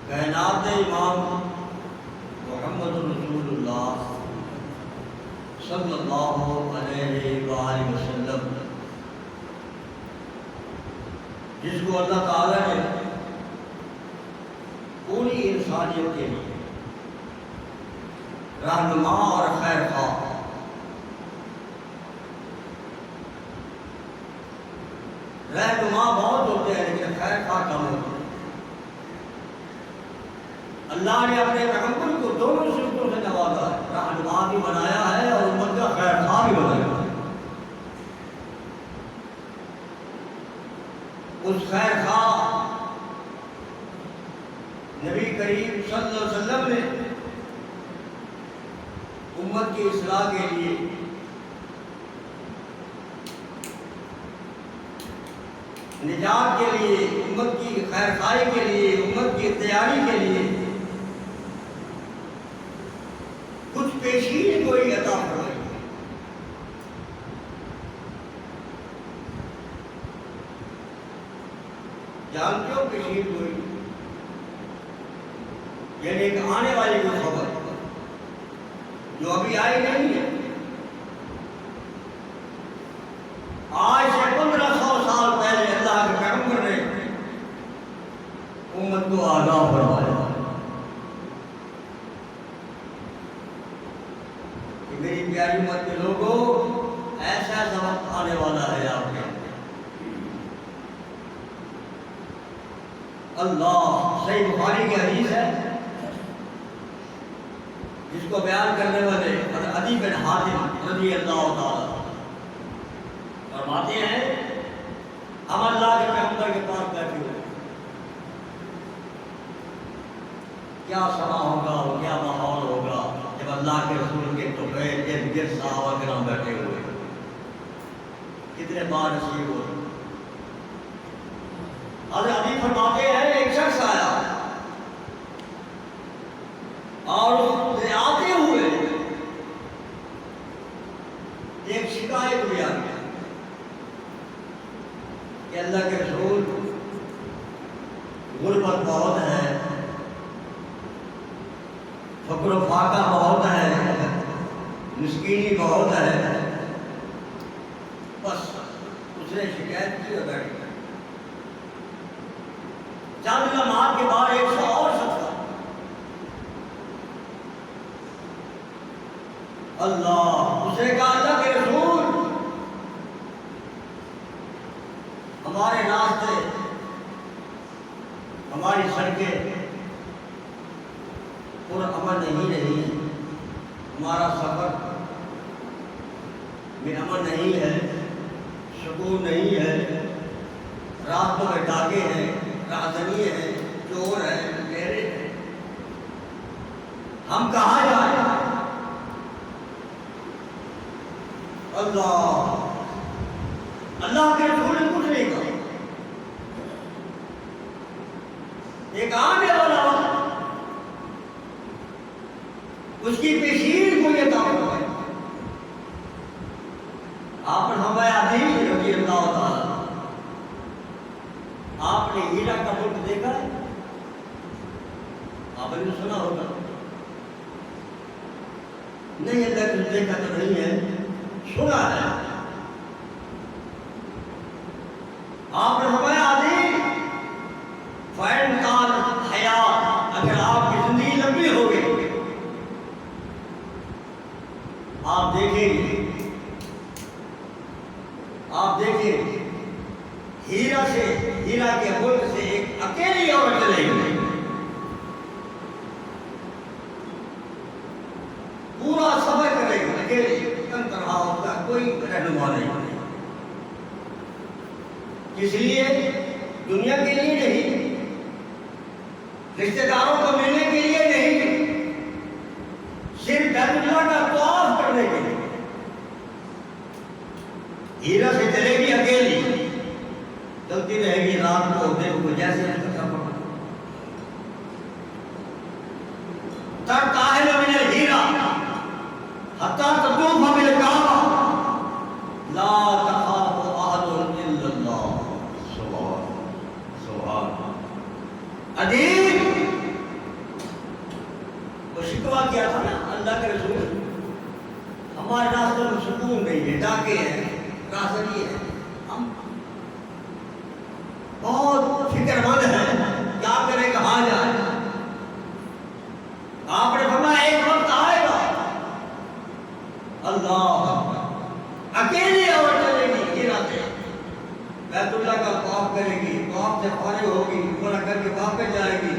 کائنات امام محمد رسول اللہ صلی اللہ علیہ وآلہ وسلم، جس کو اللہ تعالیٰ نے پوری انسانیت کے لیے رہنما اور خیر خواہ، رہنما بہت ہوتے ہیں لیکن خیر خواہ کم ہوتے ہیں۔ اللہ نے اپنے پیغمبر کو دونوں صفتوں سے نوازا ہے، رہنما بھی بنایا ہے اور امت کا خیر خواہ بھی بنایا ہے۔ اس خیر خواہ نبی کریم صلی اللہ علیہ وسلم نے امت کی اصلاح کے لیے نجات کے لیے، امت کی خیر خواہی کے لیے، امت کی تیاری کے لیے کچھ پیشین کوئی عطا فرمائی ہے۔ جانتے ہو پیشین کوئی؟ یعنی ایک آنے والی کوئی خبر جو ابھی آئی نہیں ہے۔ آج سے 1500 سال پہلے اللہ کے پیغمبر نے امت کو آگاہ فرمایا کہ میری پیاری امت کے لوگوں، ایسا وقت آنے والا ہے آپ کے اللہ۔ صحیح بخاری کی حدیث ہے جس کو بیان کرنے والے عدی بن حاتم رضی اللہ تعالیٰ فرماتے ہیں، ہم اللہ کے پیغمبر کے پاس بیٹھے ہوئے، کیا سما ہوگا اور کیا ماحول ہوگا جب اللہ کے رسول کے طفیل ارد گرد صحابہ کرام بیٹھے ہوئے، کتنے بار نصیب ہوئے۔ حضرت علی فرماتے ہیں ایک شخص آیا اور اسے آتے ہوئے ایک شکایت بھی آ گئی کہ اللہ کے رسول، غربت بہت ہے، فقر و فاقہ بہت ہے، مسکینی بہت ہے۔ بس اس نے شکایت کی اور بیٹھ گیا۔ چند لمحات کے بعد ایک سو اور شخص تھا۔ اللہ، اس نے کہا اللہ کے رسول، ہمارے راستے، ہماری سڑکیں پرامن نہیں رہی، ہمارا سفر میں امن نہیں ہے، سکون نہیں ہے، راستوں میں ڈاکے ہیں، رہزنی ہے، چور ہے، لٹیرے ہیں، ہم کہاں جائیں؟ اللہ کے رسول نے کچھ نہیں کہا۔ ایک آنے والا وقت اس کی پیشین کو یہ تعلق ہے۔ آپ نے ہمیں عدی رضی اللہ تعالیٰ، آپ نے ہیرا کا ملک دیکھا ہے؟ آپ نے سنا ہوگا؟ نہیں، اللہ نے دیکھا تو نہیں ہے، سنا ہے۔ آپ نے ہمیں عدی فین کان حیات، اگر آپ کی زندگی لمبی ہو گئی آپ دیکھیں گے ہیرا کے ملک سے ایک اکیلی عورت چلے گئی، پورا سفر کرے گی اکیلی، تنہا ہوتا، کوئی رہنما نہیں۔ اس لیے دنیا کے لیے نہیں، رشتہ داروں کو ملنے کے لیے نہیں، صرف بیت اللہ کا طواف کرنے کے لیے ہیرا سے چلے گی اکیلی، چلتی رہے گی رات کو دن کو، جیسے ترتاحل من الہیرا حتی تطوف بالکعبہ لا تخاف احد الا اللہ۔ سبحان عدیب اللہ کے رسول ہمارے راستے میں سکون نہیں ہے، ڈاکے ہیں، راسری ہے، ہم بہت فکر مند ہیں کیا کریں کہاں جائیں۔ آپ نے فرمایا ایک وقت آئے گا اللہ اکیلی عورت چلے گی، یہ راستے بیت اللہ کا طواف کرے گی، طواف سے فارغ ہوگی، عمرہ کر کے واپس جائے گی،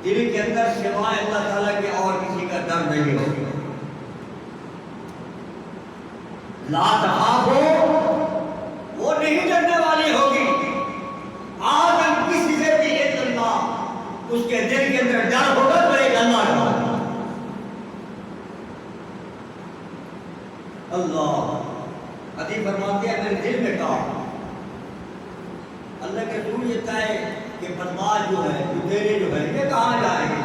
دل کے اندر سوائے اللہ تعالیٰ کے اور کسی کا ڈر نہیں ہوگا۔ لا تخافو، وہ نہیں ڈرنے والی ہوگی، آدم کسی سے بھی ایک اللہ اس کے دل کے اندر ڈر ہوگا تو ایک اللہ کا۔ اللہ حدیث فرماتے ہیں میں نے دل میں کہا اللہ کے رسول یہ طے کہ بدماش جو ہے لٹیرے جو ہے یہ کہاں جائیں گے،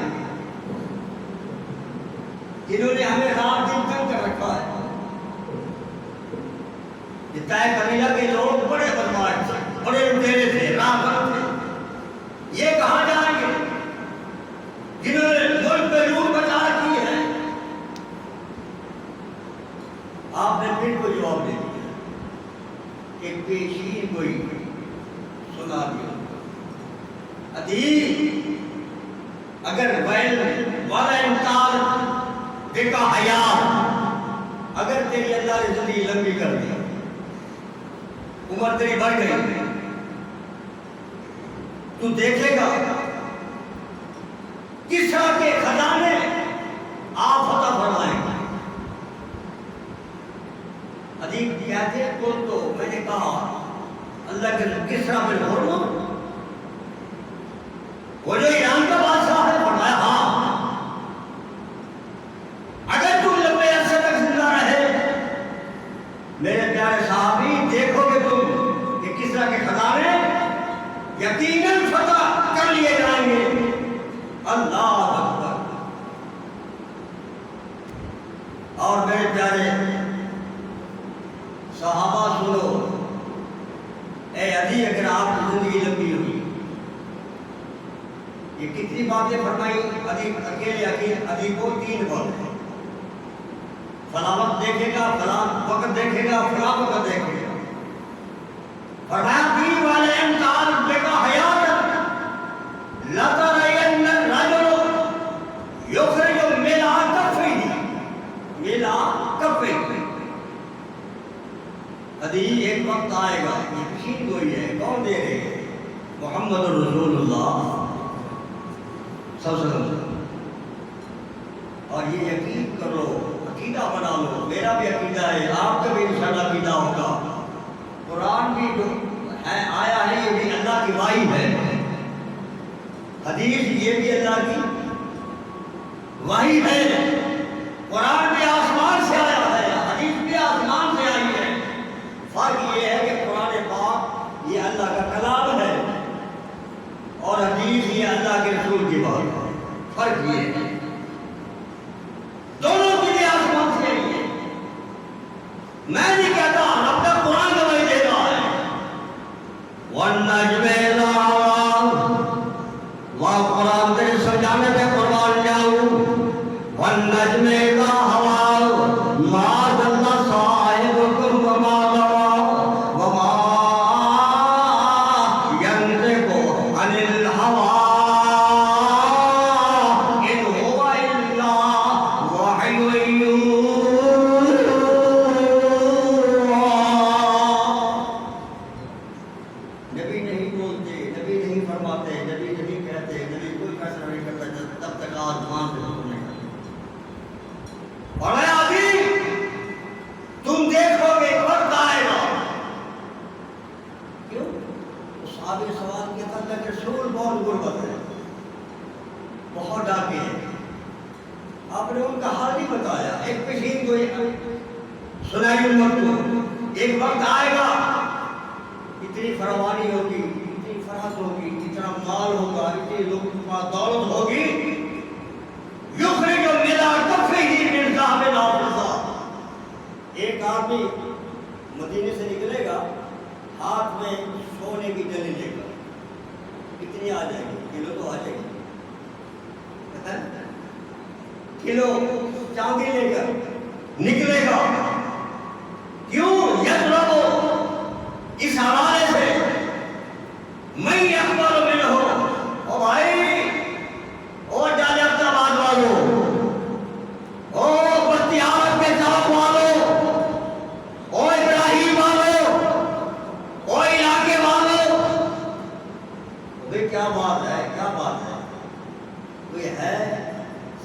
جنہوں نے ہمیں رات دن تنگ کر رکھا ہے۔ یہ طے قبیلہ کے لوگ بڑے بدماش تھے، بڑے لٹیرے تھے، راہ بند تھے، یہ کہاں جائیں گے جنہوں نے ملک پہ لوٹ بچا کی ہے۔ آپ نے پھر کوئی جواب دے دیا، ایک پیشین کوئی سنا دیا، حدیث اگر ویل والا انکار دیکھا حیا، اگر تیری اللہ نے زندگی لمبی کر دی، عمر تیری بڑھ گئی، تو دیکھے گا کس طرح کے خزانے آپ فتح فرمائیں گے۔ حدیث کہتے کل تو میں نے کہا اللہ کے کس طرح میں بولوں، وہ جو ایران کا بادشاہ ہے، فرمایا ہاں اگر تم لمبے عرصے تک زندہ رہے میرے پیارے صحابی دیکھو گے تم کہ کس طرح کے خزانے یقیناً فتح کر لیے جائیں گے۔ اللہ اکبر۔ اور میرے پیارے صحابہ سنو، اے عدی اگر آپ کی زندگی لمبی ہوئی، یہ کتنی باتیں فرمائی عدی اکیلے عدی کو، 3 باتیں، فلاں وقت دیکھے گا، فلاں وقت دیکھے گا، فلاں وقت دیکھے گا، فرمایا دین والے انکار دیکھا حیات لَتَرَيَنَّ الرَّجُلُ يُخْرِجُ مِنْ كَفِّهِ مِنْ كَفِّهِ۔ حدیث ایک وقت آئے گا، یہ کشید کوئی ہے، کون دے رہے ہیں؟ محمد رسول اللہ صلی اللہ علیہ وسلم۔ اور یہ یقین کرو، عقیدہ بنا لو، میرا بھی عقیدہ ہے، آپ کا بھی انشاءاللہ عقیدہ ہوگا، قرآن بھی جو ہے آیا ہے یہ بھی اللہ کی وحی ہے، حدیث یہ بھی اللہ کی وحی ہے، قرآن بھی آسمان سے آیا ہے، حدیث بھی آسمان سے آئی ہے، فرق یہ ہے کہ قرآن پاک یہ اللہ کا کلام ہے اور حدیث یہ اللہ کے رسول کی بات ہے، فرق یہ ہے، دونوں چیزیں آسمان سے آئی ہیں۔ میں نہیں کہتا رب کا قرآن گواہی دے رہا ہے، وَالنَّجْمِ إِذَا هَوَىٰ، وہ قرآن تیرے سمجھانے پہ قربان جاؤں، وَالنَّجْمِ إِذَا هَوَىٰ مَا ضَلَّ صَاحِبُكُمْ وَمَا غَوَىٰ وَمَا يَنطِقُ عَنِ الْهَوَىٰ إِنْ هُوَ إِلَّا وَحْيٌ يُوحَىٰ۔ نبی نہیں بولتے، نبی نہیں فرماتے، نبی نہیں کہتے، نبی کوئی فیصلہ نہیں کرتا تب تک آسمان سے حکم نہیں کرتا۔ اور اے ابھی تم دیکھو گے ایک وقت آئے گا، کیوں؟ اس صحابی نے سوال کیا تھا اللہ کے رسول بہت غربت ہے، بہت ڈاکے ہیں، آپ نے ان کا حال نہیں بتایا، ایک پیشین کو ایک سنائی امت کو، ایک وقت آئے گا اتنی فراوانی ہوگی، اتنی فرحت ہوگی، اتنا مال ہوگا، اتنی لوگوں کے پاس دولت ہوگی، یخرج من کفیہ من ذهب او فضہ، ایک آدمی مدینے سے نکلے گا ہاتھ میں سونے کی ڈلی لے کر، کتنی آ جائے گی؟ کلو تو آ جائے گی، کلو چاندی لے کر نکلے گا. کیوں یطلبو اس حوالے سے میں اکبر میں ہو. او بھائی، او ڈالے اپنا بات والو، او بختیار کے چاپ والو، او ابراہیم والو، او علاقے والو، بھئی کیا بات ہے، کیا بات ہے؟ کوئی ہے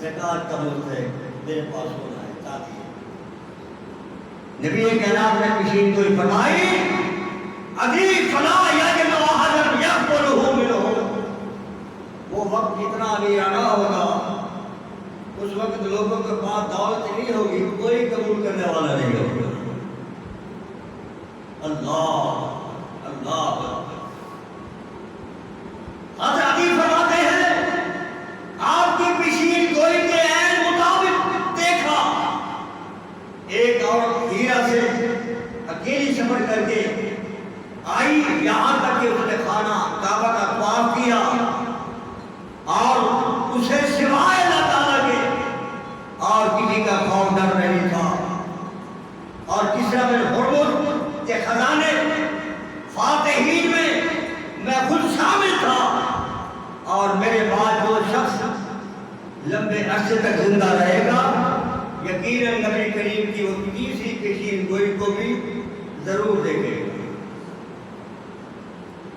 زکوٰۃ کا ملک میرے پاس ہونا ہے چاہتی ہے. نبی کائنات نے پیشین کوئی فرمائی ادھی فلا یجد احد یقبلہ منہ. وہ وقت جتنا بھی آنا ہوگا اس وقت لوگوں کے پاس دولت نہیں ہوگی، کوئی قبول کرنے والا نہیں ہوگا. اللہ اللہ. حضرت علی فرماتے ہیں آپ کی پیشین گوئی کے عین مطابق دیکھا ایک عورت ہیرا سے اکیلی سفر کر کے آئی، یہاں تک کہ اس نے کھانا کعبہ کا طواف کیا اور اسے سوائے اللہ تعالیٰ کے اور کسی کا خوف ڈر نہیں تھا. اور کسرا بن ہرمز کے خزانے فاتحین میں خود شامل تھا. اور میرے بعد جو شخص لمبے عرصے تک زندہ رہے گا یقیناً نبی کریم کی وہ تیسری پیشین گوئی کو بھی ضرور دیکھے گا.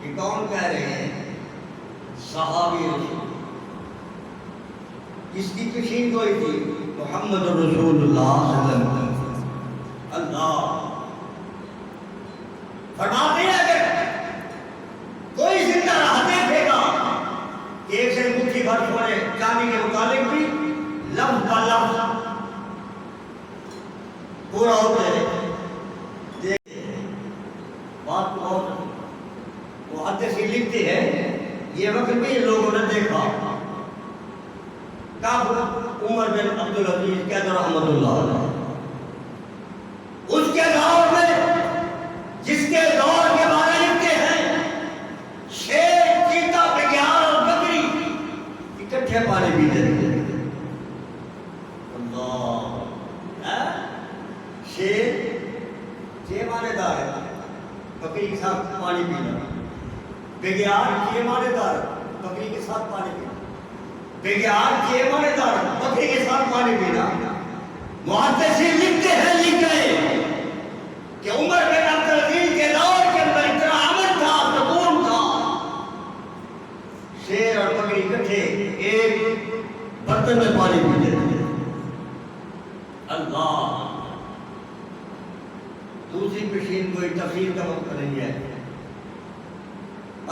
یہ کون کہہ رہے ہیں؟ صحابی رسول. جس کی پیشین گوئی تھی محمد رسول اللہ صلی اللہ علیہ وسلم. اللہ فرماتے ہیں اگر کوئی زندہ رہ دیکھے گا کہ ایک سے مٹھی بھر سونے چاندی کے متعلق بھی لفظ با لفظ پورا ہوتا ہے. بات بہت محدثین لکھتے ہیں یہ وقت بھی لوگوں نے دیکھا. کعب عمر بن عبدالعزیز قید رحمۃ اللہ علیہ اس کے دور میں جس کے دور کے بارے لکھتے ہیں شیر، چیتا، بگیار اور بکری اکٹھے پانی پیتے تھے. شیر چھ مانے دار ہے، بکری کے ساتھ پانی پینا. بگیار چھ مانے دار، بکری کے ساتھ پانی پینا. بگیار چھ مانے دار، بکری کے ساتھ پانی پینا. محدثین لکھتے ہیں لکھ گئے کہ عمر بن عبدالعزیز کے دور کے اندر اتنا امن تھا، سکون تھا. شیر اور بکری اکٹھے ایک برتن میں پانی پیتے تھے. اللہ. دوسری پیشین کوئی تفسیر کا وقت نہیں ہے.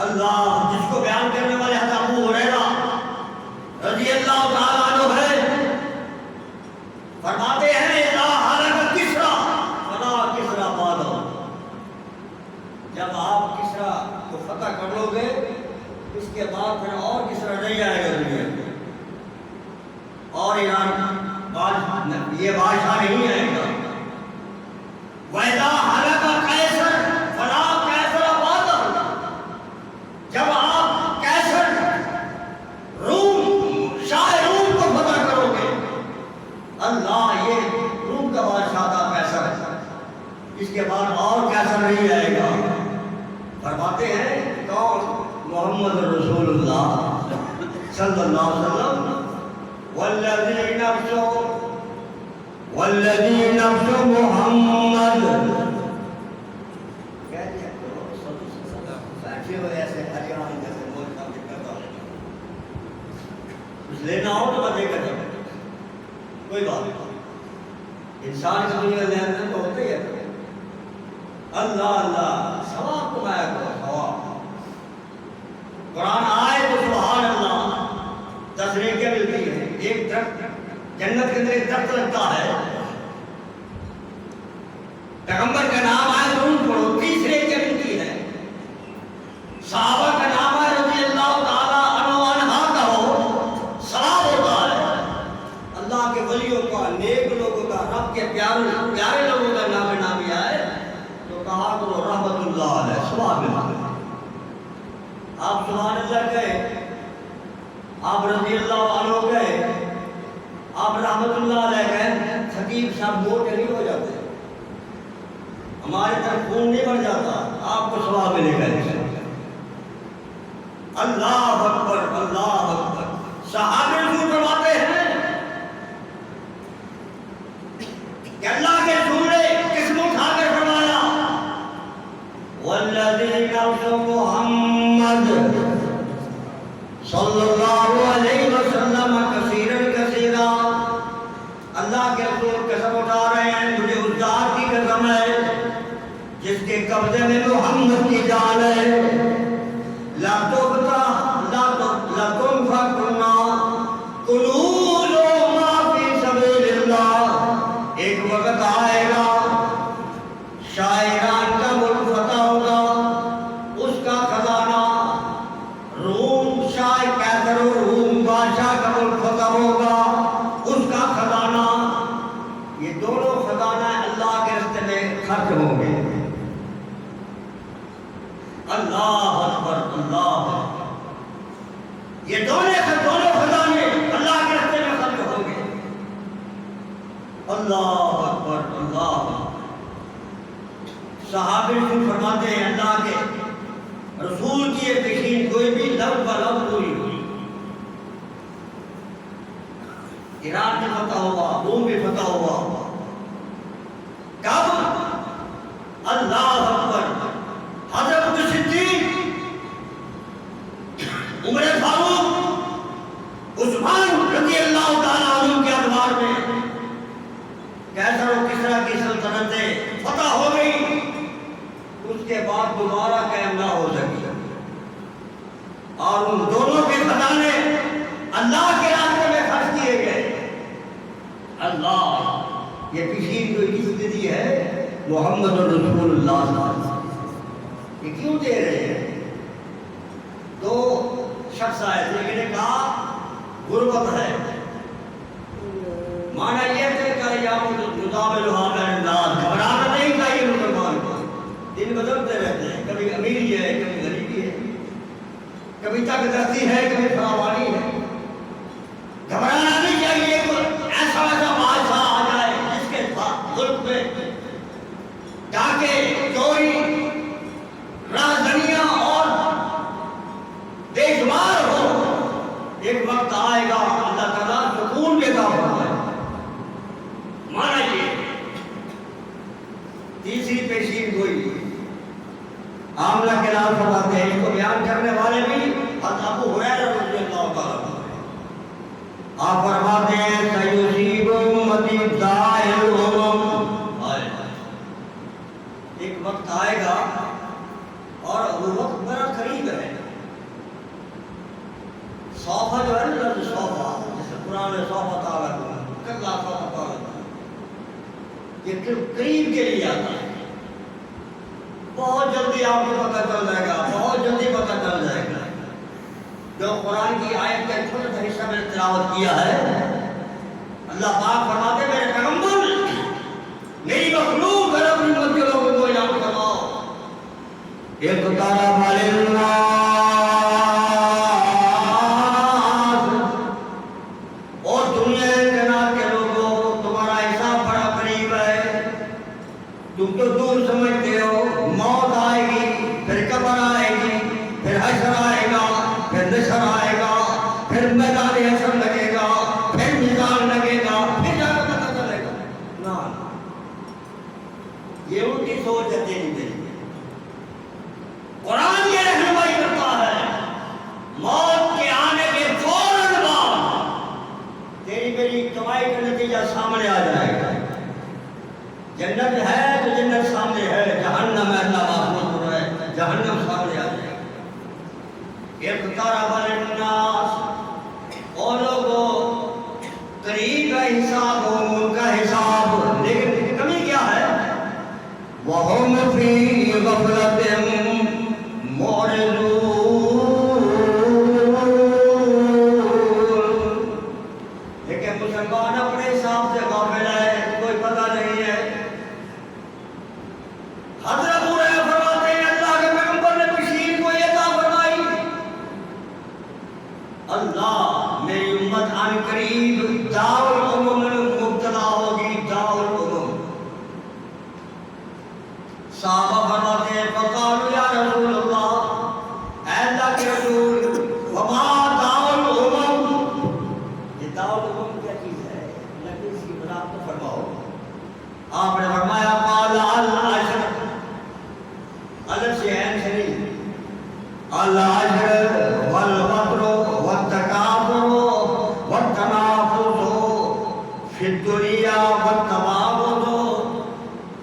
اللہ جس کو بیان کرنے والے حضرت ابو ہریرہ رضی اللہ تعالیٰ عنہ ہے، فرماتے ہیں اذا ہلک کسریٰ فلا کسریٰ بعدہ. جب آپ کسریٰ کو فتح کر لو گے اس کے بعد پھر اور کسریٰ نہیں آئے گا دنیا میں، اور ایران یہ بادشاہ نہیں آئے گا. وَإِذَا هَلَكَ قَيْصَرٌ فَلَا قَيْصَرَ بَعْدَهُ. جب آپ قیصر روم شاہ روم کو فتح کرو گے، اللہ یہ روم کا بادشاہ تھا قیصر، اس کے بعد اور قیصر نہیں آئے گا. فرماتے ہیں کون؟ محمد رسول اللہ صلی اللہ علیہ وسلم. والذی نفس محمد. بیٹھے ہوئے ایسے حجان جیسے موت کا ذکر کرتا ہے. کچھ لینا ہو تو بتے کر کوئی بات نہیں. انسان کی دنیا ذہن میں تو ہوتے ہی ہے. اللہ اللہ ثواب کمایا کرو ثواب. قرآن آئے تو سبحان اللہ 10 نیکیاں ملتی ہیں. ایک درخت جنت کے اندر ایک درخت لگتا ہے، پیغمبر کا نام آئے ضرور پڑھو 30 نیکیاں ملتی ہیں. صحابہ کا نام آئے رضی اللہ تعالیٰ عنہ عنہا کا ہو ثواب ہوتا ہے. اللہ کے ولیوں کا، نیک لوگوں کا، رب کے پیارے لوگوں کا نام نامی آئے تو کہا کرو رحمت اللہ علیہ ثواب ملتا ہے. آپ سبحان اللہ گئے، آپ رضی اللہ عنہ گئے، آپ رحمت موٹے نہیں ہو جاتے، ہماری طرف خون نہیں بڑھ جاتا، آپ کو ثواب ملے گا انشاءاللہ۔ اللہ اکبر اللہ اکبر۔ صحابہ رسول فرماتے ہیں کہ اللہ کے رسول نے قسم اٹھا کر فرمایا والذی نفس محمد صلی اللہ علیہ وسلم کثیرا، اللہ کے رسول قسم اٹھا رہے ہیں مجھے اس ذات کی قسم ہے جس کے قبضے میں محمد کی جان ہے، لا تنفقن کنوز ما فی سبیل اللہ، ایک وقت آئے گا شاعران کا ملک فتح ہوگا، اس کا خزانہ روم شاہ کیسر و روم بادشاہ کا ملک فتح ہوگا، اس کا خزانہ، یہ دونوں خزانہ اللہ کے راستے میں خرچ ہوں گے۔ اللہ اکبر اللہ اکبر، یہ دونوں خزانے اللہ کے راستے میں خرچ ہوں گے۔ اللہ اکبر اللہ اکبر۔ صحابہ رسول فرماتے ہیں اللہ کے رسول کی یہ پیشین کوئی بھی لفظ بلفظ پوری ہوئی، ایران بھی فتح ہوا، روم بھی فتح ہوا، کب؟ اللہ اکبر۔ حضرت صدیق، عمر فاروق، عثمان رضی اللہ تعالیٰ عنہ کے ادوار میں کیسر و کسریٰ کی سلطنتیں فتح ہو گئی، اس کے بعد دوبارہ قائم نہ ہو سکی، اور ان دونوں کے خزانے اللہ کے راستے میں خرچ کیے گئے۔ اللہ، یہ پیشین جو عزت دی ہے محمد رسول اللہ صلی اللہ علیہ وسلم، یہ کیوں دے رہے ہیں؟ دو شخص آئے تھے، ایک نے کہا غربت ہے، معنی یہ تھے کہ یا مدابل حاضر انداز، گھبرانا نہیں چاہیے مسلمان کو، دن بدلتے رہتے ہیں، کبھی امیری ہے کبھی غریبی ہے، کبھی تنگ دستی ہے کبھی فراوانی ہے، گھبرانا نہیں چاہیے۔ ایسا بادشاہ آ جائے جس کے ملک میں ڈاکے، چوری، رازداریاں اور بے شمار ہو، ایک وقت آئے گا اللہ تعالیٰ سکون دیتا ہوگا۔ مانا یہ تیسری پیشین گوئی عاملہ کے نام فرماتے ہیں، اس کو بیان کرنے والے بھی حضرت ابو ہریرہ رضی اللہ تعالیٰ عنہ، آپ فرماتے ہیں سیصیب امتی داعی الامم، ایک وقت آئے گا اور وہ وقت بڑا قریب ہے۔ صوفہ جو ہے نا، لفظ صوفہ، جسے قرآن میں صوفہ تعالیٰ کو کلا صوفہ تعالیٰ، یہ قریب کے لیے آتا ہے، بہت جلدی آپ کو پتہ چل جائے گا، بہت جلدی پتہ چل جائے گا۔ جو قرآن کی آیت کا چھوٹا سا حصہ میں نے تلاوت کیا ہے، اللہ پاک فرماتے ہیں میرے پیغمبر، میری مخلوق ہے، اپنی امت کے لوگوں کو یاد کرواؤ، اقترب للناس، اور دنیا جناب کے لوگوں تمہارا حساب بڑا قریب ہے، تم تو دور سمجھتے ہو، موت آئے گی، پھر قبر آئے گی، پھر حشر آئے گا، پھر نشر آئے گا، پھر میدان حشر لگے گا، پھر میزان لگے گا، پھر جا کر پتہ چلے گا۔ نا یہ ان کی سوچ ہے تیری میری۔ قرآن یہ رہنمائی کرتا ہے موت کے آنے کے فوراً بعد تیری میری کمائی کا نتیجہ سامنے آ جائے گا۔ جنت ہے تو جنت سامنے ہے، جہنم ہے اللہ محفوظ ہو رہا ہے، جہنم سامنے آ جائے گا۔ اقترب للناس، اور لوگوں قریب کا حساب ہو، ان کا حساب، لیکن کمی کیا ہے؟ وَهُمْ فِي غَفْلَةٍ مُعْرِضُونَ، لیکن مسلمان اپنے حساب سے غافل ہے، کوئی پتہ نہیں ہے۔ حضرت ابو ہریرہ فرماتے ہیں اللہ کے پیغمبر نے بشیر کو یہ عطا فرمائی، اللہ میری امت عن قریب دار الامم میں مبتلا ہوگی، دار الامم، صحابہ فرماتے ہیں فقالوا یا رسول اللہ، اے اللہ کے رسول، وما دعوى الامم، یہ دعوت الامم کیا چیز ہے؟ لیکن اس کی وضاحت تو فرماؤ۔ آپ نے فرمایا قال العشر، الف سے عین سے نہیں، العشر والفطر والتکاثر والتنافس فی الدنیا والتباغض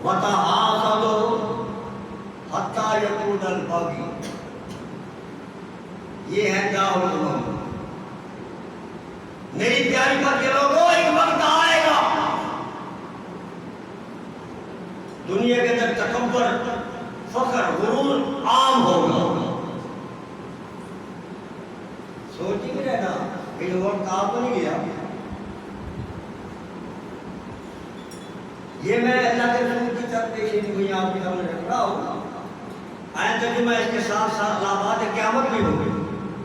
وتحاسد حتی یکون البغی، یہ ہے دعوت الامم۔ میری پیاری بات کے لوگوں، ایک وقت آئے گا دنیا کے اندر تکبر، فخر، غرور عام ہوگا۔ سوچ ہی نہیں رہنا کہ یہ وقت آپ کو نہیں گیا۔ یہ میں اللہ کے رسول کی طرف پیشی ہوئی آپ کے سامنے رکھ رہا ہوں، آئیں ترجمہ اس کے ساتھ ساتھ علامات قیامت بھی ہوگی،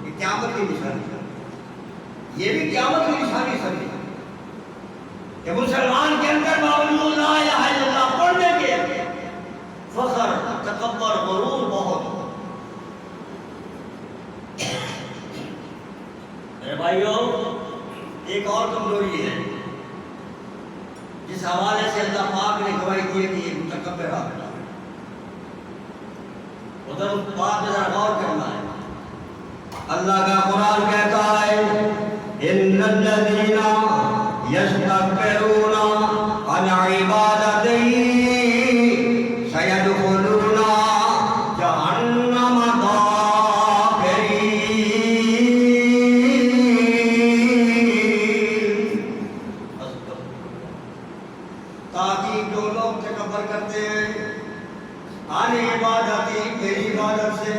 یہ قیامت کی نشانی ہے، یہ بھی قیامت کی نشانی سمجھے کہ مسلمان کے اندر باوجود لا الہ الا اللہ پڑھنے کے فخر، تکبر، غرور بہت۔ میرے بھائیوں، ایک اور کمزوری ہے جس حوالے سے اللہ پاک نے گواہی دی ہے کہ یہ متکبر آدمی ہے۔ ادھر بات میں ذرا غور کرنا ہے۔ اللہ کا قرآن کہتا ہے ان الذین یستکبرون عن عبادتی سیدخلون جہنم داخرین، تاکہ جو لوگ تکبر کرتے ہیں عن عبادتی، میری عبادت سے،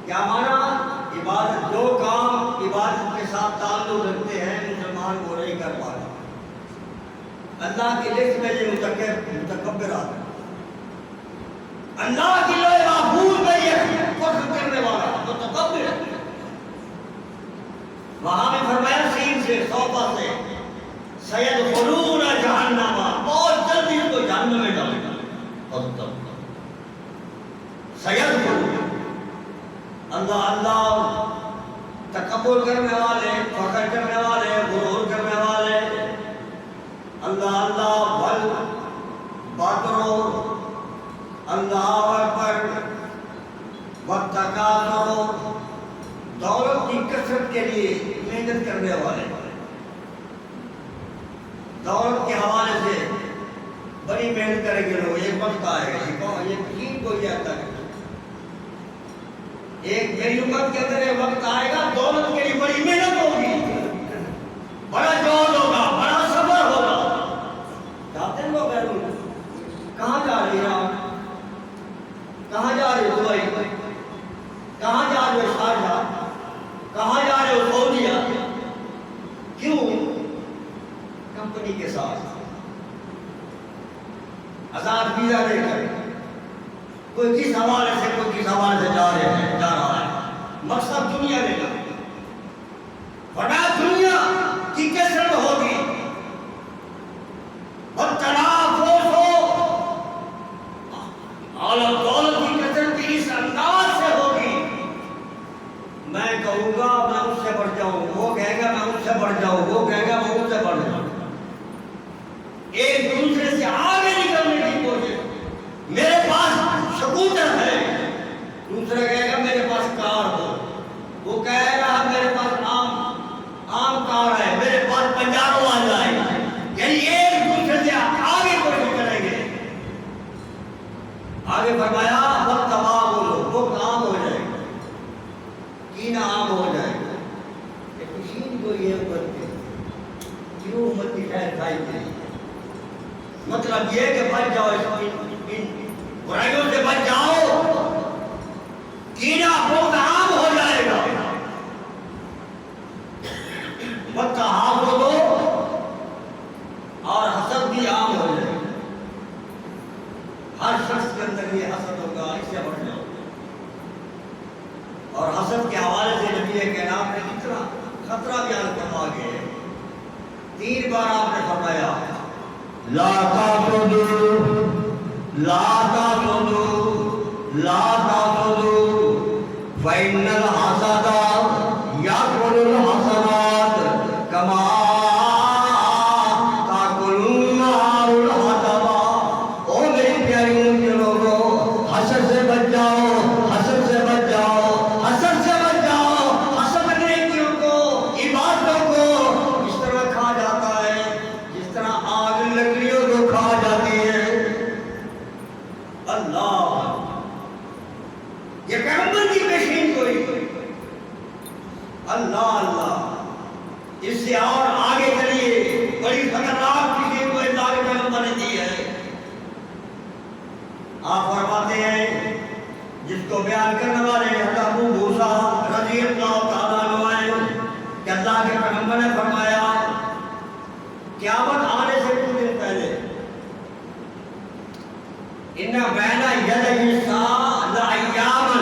کیا مانا؟ عبادت، جو کام عبادت کے ساتھ تعلق رکھتے ہیں مسلمان وہ نہیں کر پاتا۔ اللہ کی لسٹ میں یہ متکبر آتا ہے، اللہ کی لوح محفوظ میں یہ فخر کرنے والا متکبر ہے۔ وہاں میں فرمایا سین سے، صوفہ سے، سیدخلون جہنم، بہت جلدی اس کو جہنم میں ڈالے گا۔ سیدخلون، اللہ اللہ، تکبر کرنے والے، فخر کرنے والے، غرور کرنے والے، اللہ اللہ، بل باترو، اللہ اکبر، والتکاثر، دولت کی کثرت کے لیے محنت کرنے والے، دولت کے حوالے سے بڑی محنت کریں گے لوگ، ایک وقت آئے گا، یہ کسی کو یہ آتا ہے، ایک میری امت کے اندر ایک وقت آئے گا دولت کے لیے بڑی محنت ہوگی، بڑا جوڑ ہوگا، بڑا صبر ہوگا۔ جاتے ہیں لوگ کہاں جا رہی ہیں آپ؟ کہاں جا رہے ہو دبئی؟ کہاں جا رہے ہو شارجہ؟ کہاں جا رہے ہو سعودیہ؟ کیوں؟ کمپنی کے ساتھ آزاد ویزا لے کر، کوئی کس حوالے سے کوئی کس حوالے سے جا رہا ہے، مقصد دنیا لے گا، بڑا دنیا کی کثرت ہوگی، تنافس ہو، اور دولت کی کثرت اس انداز سے ہوگی، میں کہوں گا میں اس سے بڑھ جاؤں، وہ کہے گا میں اس سے بڑھ جاؤں، وہ کہے گا میں اس سے بڑھ جاؤں، ایک دوسرے سے آگے نکلنے کی کوشش۔ میرے پاس سکوٹر ہے، دوسرا کہے گا میرے پاس کار ہو، وہ کہے گا میرے پاس عام کار ہے، میرے پاس پنجارو آ جائے، یعنی ایک دوسرے سے آگے کوشش کریں گے۔ آگے فرمایا وقت تمام ہو، وقت عام ہو جائے گا، کینہ عام ہو جائے گا، کسی کو یہ امت کے کیوں امت کی خیر کھائی گئی؟ مطلب یہ کہ بچ جاؤ، ان برائیوں سے بچ جاؤ، کینہ بہت عام ہو جائے گا، وتحاسد اور حسد بھی عام ہو جائے گا، ہر شخص کے اندر یہ حسد ہوگا، اس سے بچ جاؤ۔ اور حسد کے حوالے سے نبی کائنات نے اتنا خطرہ بیان فرما گئے، 3 بار آپ نے فرمایا لا تحسدوا لا تحسدوا لا تحسدوا فإن الحسد يأكل الحسنات كما تأكل النار الحطب. او میری پیاریوں کے لوگوں، حسد سے بچ جاؤ، حسد سے بچ جاؤ، حسد سے بچ جاؤ. حسد نیکیوں کو، عبادتوں کو اس طرح کھا جاتا ہے جس طرح آگ لکڑیوں کو کھا جاتی ہے. اللہ، یہ پیغمبر کی پیشین کوئی. اللہ اللہ، اس سے اور آگے چلیے. بڑی خطرناک چیزیں کو اللہ کے پیغمبر نے دی ہے. آپ فرماتے ہیں، جس کو بیان کرنے والے حضرت ابو موسیٰ رضی اللہ تعالیٰ عنہ ہیں کہ اللہ کے پیغمبر نے فرمایا قیامت آنے سے کچھ دن پہلے ان بین یدی الساعۃ لایاما،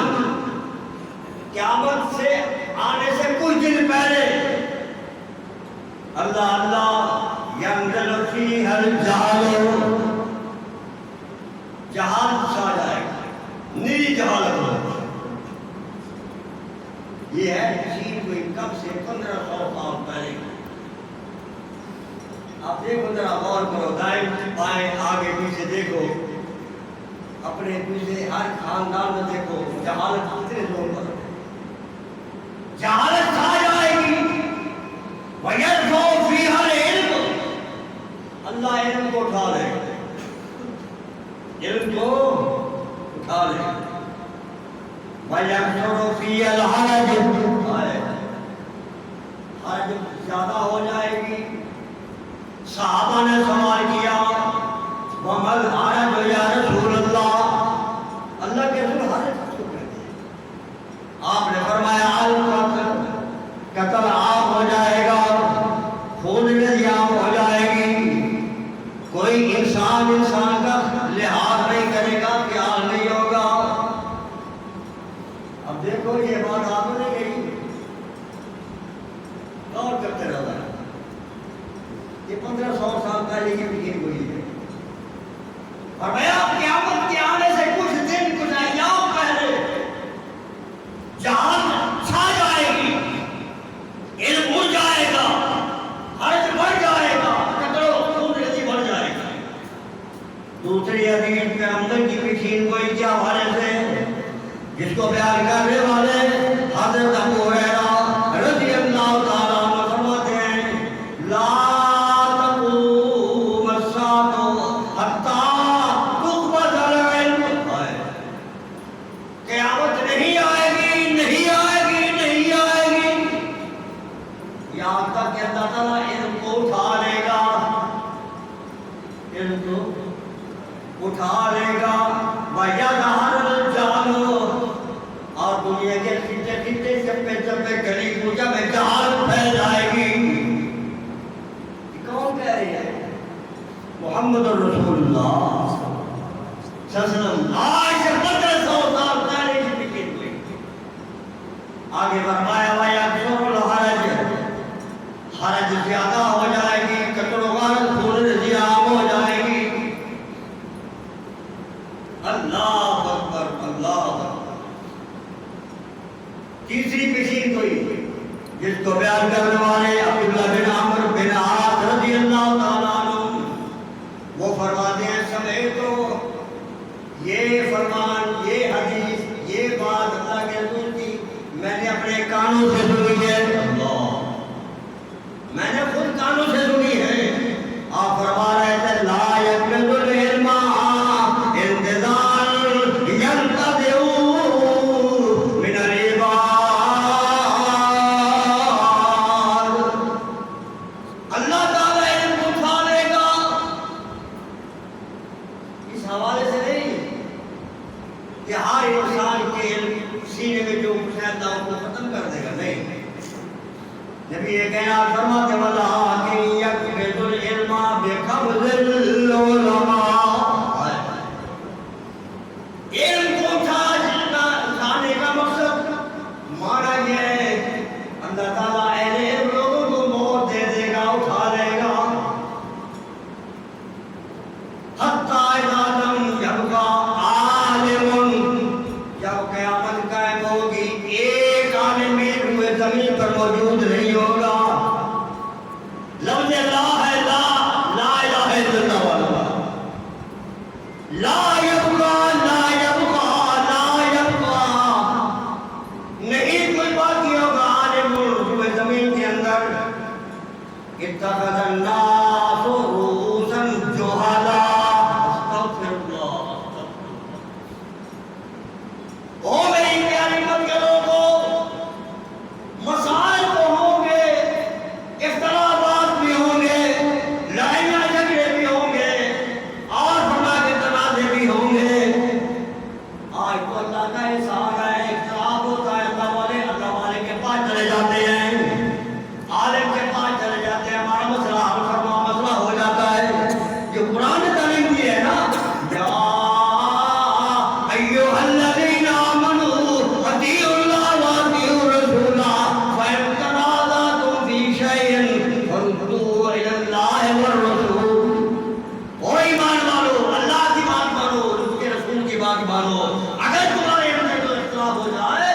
قیامت سے آنے سے کچھ دن پہلے اللہ اللہ ینزل فیہا الجہل، جہالت چھا جائے گا، نیری جہالت ہو. یہ ہے چین کوئی کب سے 1500 سال پہلے. آپ دیکھو ذرا غور کرو، دائیں بائیں آگے پیچھے دیکھو، اپنے پیچھے ہر خاندان میں دیکھو، جہالت کتنے زور پر. جہالت چھا جائے گی. وَيَرْفَعُ فِيهَا الْعِلْمُ، اللہ علم کو اٹھا لے گا، علم کو اٹھا لے گا. وَيَكْثُرُ فِيهَا الْحَرَجُ، حرج زیادہ ہو جائے گی. صحابہ نے سوال کیا وَمَا الْحَرَجُ یا رسول اللہ، اللہ کے رسول حرج کس کو کہتے ہیں؟ آپ نے فرمایا القتل، قتل عام ہو جائے گا، خون ریزی عام ہو جائے گی. کوئی انسان کا لحاظ نہیں کرے گا، خیال نہیں ہوگا. اب دیکھو یہ بات آپ نے کہی، غور کرتے رہا ہے. یہ 1500 سال پہلے کی بگن ہوئی ہے. فرمایا قیامت کے آنے سے کچھ دن، کچھ ایام پہلے جہالت چھا جائے گی، علم اڑ جائے گا، حرج بڑھ جائے گا، قتل و خون ریزی بڑھ جائے گا. دوسری حدیث پیغمبر کی پیشین گوئی کے حوالے سے جس کو بیان کرنے والے حضرت ابو ہریرہ رضی اللہ تعالیٰ عنہ فرماتے ہیں لا تقوم الساعة حتى تقبض العلم، قیامت نہیں آئے گی، نہیں آئے گی، نہیں آئے گی یہاں تک کہ اللہ تعالیٰ علم کو اٹھا لے گا، علم کو اٹھا لے گا. وَيَظْهَرُ الْجَهْلُ، اور دنیا کے خطے خطے چپے چپے گلی کوچہ میں جہالت پھیل جائے گی. کون کہہ رہی ہے؟ محمد رسول اللہ صلی اللہ علیہ وسلم. آج سے 1500 سال پہلے کی فکر ہوئی. آگے فرمایا وَيَكْثُرُ الْحَرَجُ، حرج زیادہ ہو جائے گی، قتل و غارت خون ریزی عام ہو جائے گی. اللہ اکبر، اللہ اکبر. تیسری پیشین کوئی جس کو بیان کرنے والے عبداللہ بن عمرو بن عاص رضی اللہ تعالیٰ عنہ، وہ فرماتے ہیں سمعت تو یہ فرمان، یہ حدیث، یہ بات اللہ کے رسول کی میں نے اپنے کانوں سے سنی ہے. اللہ، میں نے خود کانوں سے سنی ہے. آپ فرما رہے تھے لا يقبض العلم انتظار ينتظر من العباد، اللہ تعالیٰ علم کو اٹھا لے گا. اس حوالے سے نہیں کہ ہر انسان کے علم سینے میں جو کچھ ہے اللہ کو ختم کر دے گا، نہیں. نبی یہ کہنا فرماتے وَلَٰكِن يَقْبِضُ الْعِلْمَ بِقَبْضِ الْعُلَمَاء، علم کو لانے کا مقصد مانا یہ ہے اللہ تعالیٰ اہل علم لوگوں کو موت دے دے گا، اٹھا لے گا. حَتَّى إِذَا لَمْ يَبْقَ امت کے لوگوں، مسائل تو ہوں گے، اختلافات بھی ہوں گے، لڑائیاں جھگڑے بھی ہوں گے، اور فرما کے تنازع بھی ہوں گے۔ آج تو اللہ کا احسان ہے، اختلاف ہوتا ہے، اللہ والے کے پاس چلے جاتے ہیں، عالم کے پاس چلے جاتے ہیں، ہمارا مسئلہ حل فرما، مسئلہ ہو جاتا ہے۔ جو قرآن نے تعلیم دی ہے نا، یا ایھا الذین آمنوا اطیعوا اللہ واطیعوا الرسول فإن تنازعتم فی شیء فردوہ الی اللہ والرسول۔ او ایمان والو، اللہ کی بات مانو، اس کے رسول کی بات مانو۔ اگر تمہارے اندر کوئی اختلاف ہو جائے